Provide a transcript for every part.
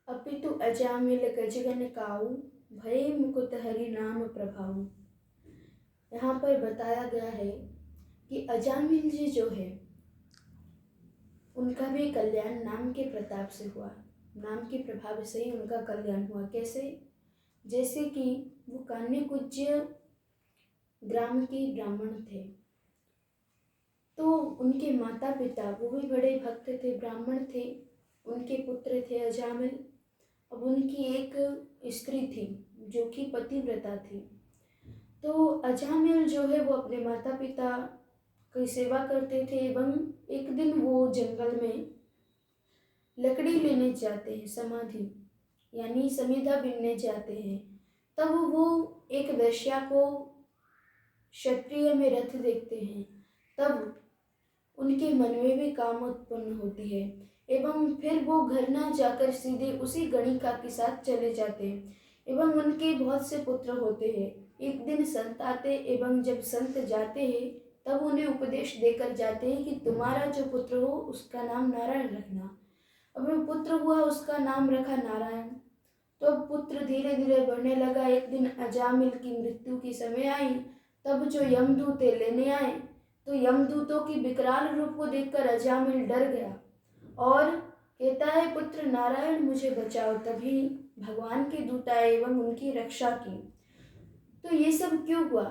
अपितु अजामिल गजगन काऊ, भये मुकुट हरि नाम प्रभाऊ। यहाँ पर बताया गया है कि अजामिल जी जो है उनका भी कल्याण नाम के प्रताप से हुआ, नाम के प्रभाव से ही उनका कल्याण हुआ। कैसे? जैसे कि वो कान्य कुज्य ग्राम के ब्राह्मण थे, तो उनके माता पिता वो भी बड़े भक्त थे, ब्राह्मण थे, उनके पुत्र थे अजामिल। अब उनकी एक स्त्री थी जो कि पतिव्रता थी। तो अजामिल जो है वो अपने माता पिता की सेवा करते थे एवं एक दिन वो जंगल में लकड़ी लेने जाते हैं, समाधि यानी समिधा बीनने जाते हैं। तब वो एक वेश्या को क्षत्रिय में रथ देखते हैं। तब उनके मन में भी काम उत्पन्न होती है एवं फिर वो घर न जाकर सीधे उसी गणिका के साथ चले जाते हैं एवं उनके बहुत से पुत्र होते हैं। एक दिन संत आते एवं जब संत जाते हैं तब उन्हें उपदेश देकर जाते हैं कि तुम्हारा जो पुत्र हो उसका नाम नारायण रखना। अब वो पुत्र हुआ, उसका नाम रखा नारायण। तो अब पुत्र धीरे धीरे बढ़ने लगा। एक दिन अजामिल की मृत्यु की समय आई, तब जो यमदूत लेने आए तो यमदूतों की विकराल रूप को देखकर अजामिल डर गया और कहता है, पुत्र नारायण मुझे बचाओ। तभी भगवान के दूत आए एवं उनकी रक्षा की। तो ये सब क्यों हुआ?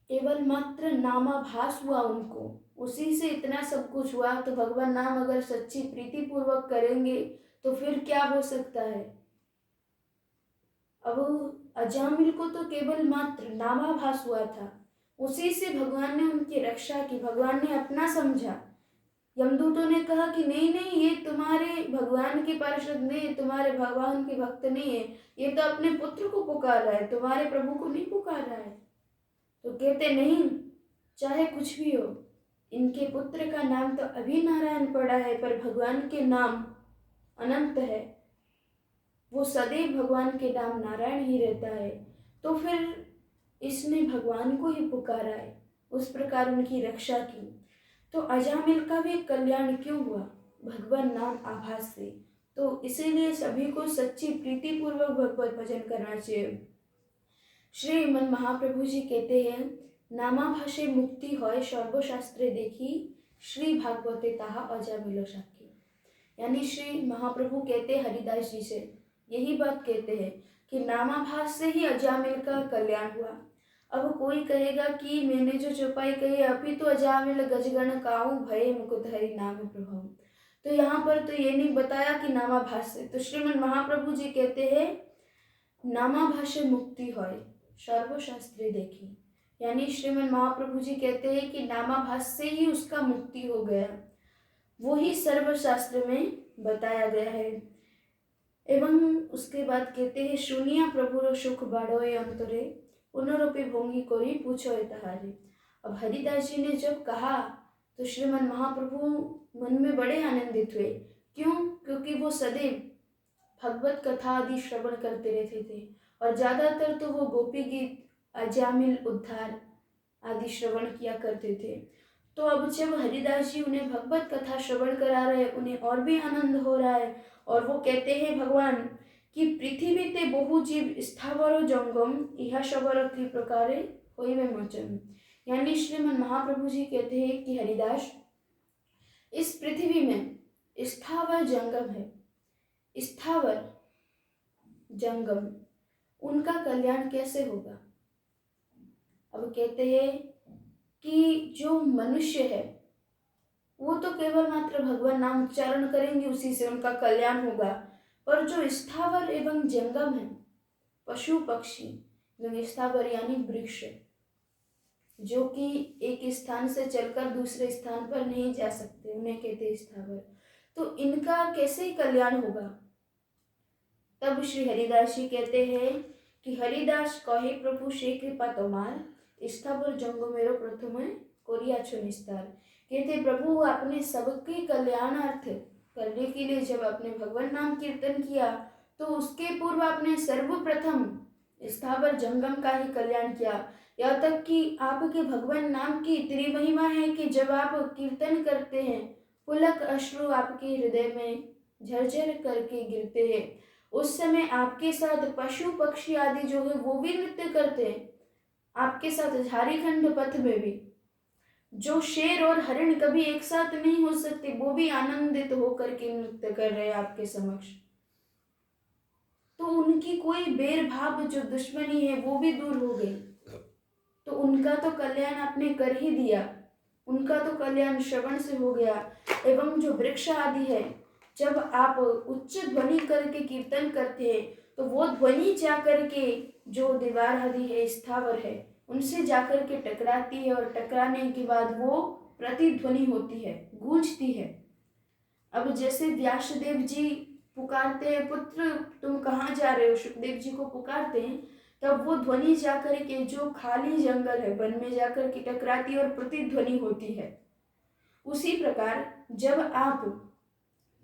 केवल मात्र नामाभास हुआ उनको, उसी से इतना सब कुछ हुआ। तो भगवान नाम अगर सच्ची प्रीति पूर्वक करेंगे तो फिर क्या हो सकता है? अब अजामिल को तो केवल मात्र नामाभास हुआ था, उसी से भगवान ने उनकी रक्षा की, भगवान ने अपना समझा। यमदूतों ने कहा कि नहीं नहीं, ये तुम्हारे भगवान के पार्षद नहीं, तुम्हारे भगवान के भक्त नहीं है, ये तो अपने पुत्र को पुकार रहा है, तुम्हारे प्रभु को नहीं पुकार रहा है। तो कहते नहीं, चाहे कुछ भी हो, इनके पुत्र का नाम तो अभी नारायण पड़ा है, पर भगवान के नाम अनंत है, वो सदैव भगवान के नाम नारायण ही रहता है। तो फिर इसने भगवान को ही पुकारा है, उस प्रकार उनकी रक्षा की। तो अजामिल का भी कल्याण क्यों हुआ? भगवान नाम आभास से। तो इसीलिए सभी को सच्ची प्रीति पूर्वक भगवत भजन करना चाहिए। श्रीमन महाप्रभु जी कहते हैं, नामाभाषे मुक्ति होय सर्वशास्त्रे देखी, श्री भागवते ताहा अजामिलो साखी। यानी श्री महाप्रभु कहते हरिदास जी से यही बात कहते हैं कि नामाभास से ही अजामिल का कल्याण हुआ। अब कोई कहेगा कि मैंने जो चौपाई कही है, अभी तो अजामिल गजगण काऊ, भये मुकुट हरि नाम प्रभाऊ। तो यहाँ पर तो ये नहीं बताया कि नामाभास से। तो श्रीमन महाप्रभु जी कहते हैं, नामाभाषे मुक्ति होय सर्वशास्त्रे देखी। यानी श्रीमन महाप्रभु जी कहते हैं कि नामाभास से ही उसका मुक्ति हो गया, वो ही सर्वशास्त्र में बताया गया है। एवं उसके बाद कहते हैं, सुनिया प्रभुर सुख बाढ़ोए अंतरे, पुनरोपि भोंगी कोई पूछो तहारे। अब हरिदास जी ने जब कहा तो श्रीमन महाप्रभु मन में बड़े आनंदित हुए। क्यों? क्योंकि वो सदैव भगवत कथा आदि श्रवण करते रहते थे और ज्यादातर तो वो गोपी गीत, अजामिल उद्धार आदि श्रवण किया करते थे। तो अब जब हरिदास जी उन्हें भगवत कथा श्रवण करा रहे, उन्हें और भी आनंद हो रहा है और वो कहते हैं भगवान कि पृथ्वी ते बहु जीव स्थावर जंगम, इहा शबर की प्रकारे होइवे मोचन। यानी श्रीमन महाप्रभु जी कहते हैं कि हरिदास, इस पृथ्वी में स्थावर जंगम है, स्थावर जंगम, उनका कल्याण कैसे होगा? अब कहते हैं कि जो मनुष्य है वो तो केवल मात्र भगवान नाम उच्चारण करेंगे, उसी से उनका कल्याण होगा। पर जो स्थावर एवं जंगम है, पशु पक्षी, स्थावर यानी वृक्ष, जो कि एक स्थान से चलकर दूसरे स्थान पर नहीं जा सकते, उन्हें कहते हैं स्थावर। तो इनका कैसे कल्याण होगा? तब श्री हरिदास जी कहते हैं कि हरिदास कहे प्रभु श्री कृपा तोमार, स्थावर जंगमेरो प्रथम कोरिया छो निस्तार। कहते प्रभु, आपने सबके कल्याणार्थ करने के लिए जब आपने भगवान नाम कीर्तन किया तो उसके पूर्व आपने सर्वप्रथम स्थावर जंगम का ही कल्याण किया। यहाँ तक कि आपके भगवान नाम की इतनी महिमा है कि जब आप कीर्तन करते हैं, पुलक अश्रु आपके हृदय में झरझर करके गिरते हैं उस समय आपके साथ पशु पक्षी आदि जो है वो भी नृत्य करते हैं, आपके साथ झारीखंड पथ में भी जो शेर और हरिण कभी एक साथ नहीं हो सकते वो भी आनंदित होकर के नृत्य कर रहे हैं आपके समक्ष। तो उनकी कोई बैर भाव जो दुश्मनी है वो भी दूर हो गई। तो उनका तो कल्याण आपने कर ही दिया, उनका तो कल्याण श्रवण से हो गया। एवं जो वृक्ष आदि है, जब आप उच्च ध्वनि करके कीर्तन करते हैं तो वो ध्वनि जा करके जो दीवार आदि है, स्थावर है, उनसे जाकर के टकराती है और टकराने के बाद वो प्रतिध्वनि होती है, गूंजती है। अब जैसे व्यासदेव जी पुकारते हैं, पुत्र तुम कहाँ जा रहे हो, सुखदेव जी को पुकारते हैं, तब वो ध्वनि जाकर के जो खाली जंगल है वन में जाकर के टकराती है और प्रतिध्वनि होती है। उसी प्रकार जब आप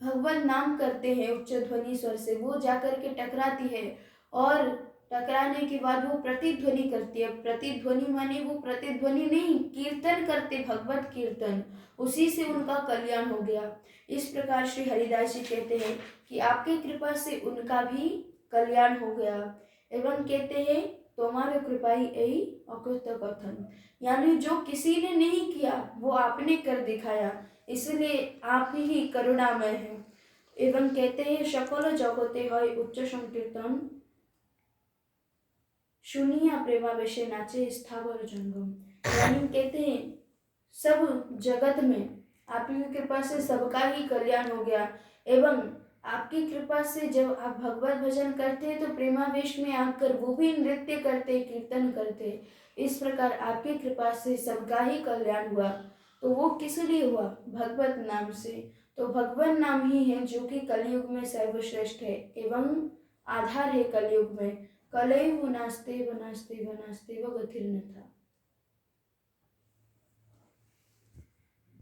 भगवत नाम करते हैं उच्च ध्वनि स्वर से, वो जाकर के टकराती है और टकराने के बाद वो प्रतिध्वनि करती है। प्रतिध्वनि माने वो प्रतिध्वनि नहीं, कीर्तन करते, भगवत कीर्तन, उसी से उनका कल्याण हो गया। इस प्रकार श्री हरिदास जी कहते हैं कि आपकी कृपा से उनका भी कल्याण हो गया। एवं कहते हैं तुम्हारे कृपाई यही अकृत कथन, यानी जो किसी ने नहीं किया वो आपने कर दिखाया, इसलिए आप ही करुणामय हैं। एवं कहते हैं सकल जगते है उच्च संकीर्तन, सुनिया प्रेमावेशे नाचे स्थावर जंगम। यानी कहते हैं सब जगत में आपकी कृपा से सबका ही कल्याण हो गया। एवं आपकी कृपा से जब आप भगवत भजन करते हैं तो प्रेमावेश में आकर वो भी नृत्य करते, कीर्तन करते। इस प्रकार आपकी कृपा से सबका ही कल्याण हुआ। तो वो किस लिए हुआ? भगवत नाम से। तो भगवत नाम ही है जो कि कलयुग में सर्वश्रेष्ठ है एवं आधार है कलयुग में। कलयुग नास्ते व नास्ते व नास्ते व गतिर्न था।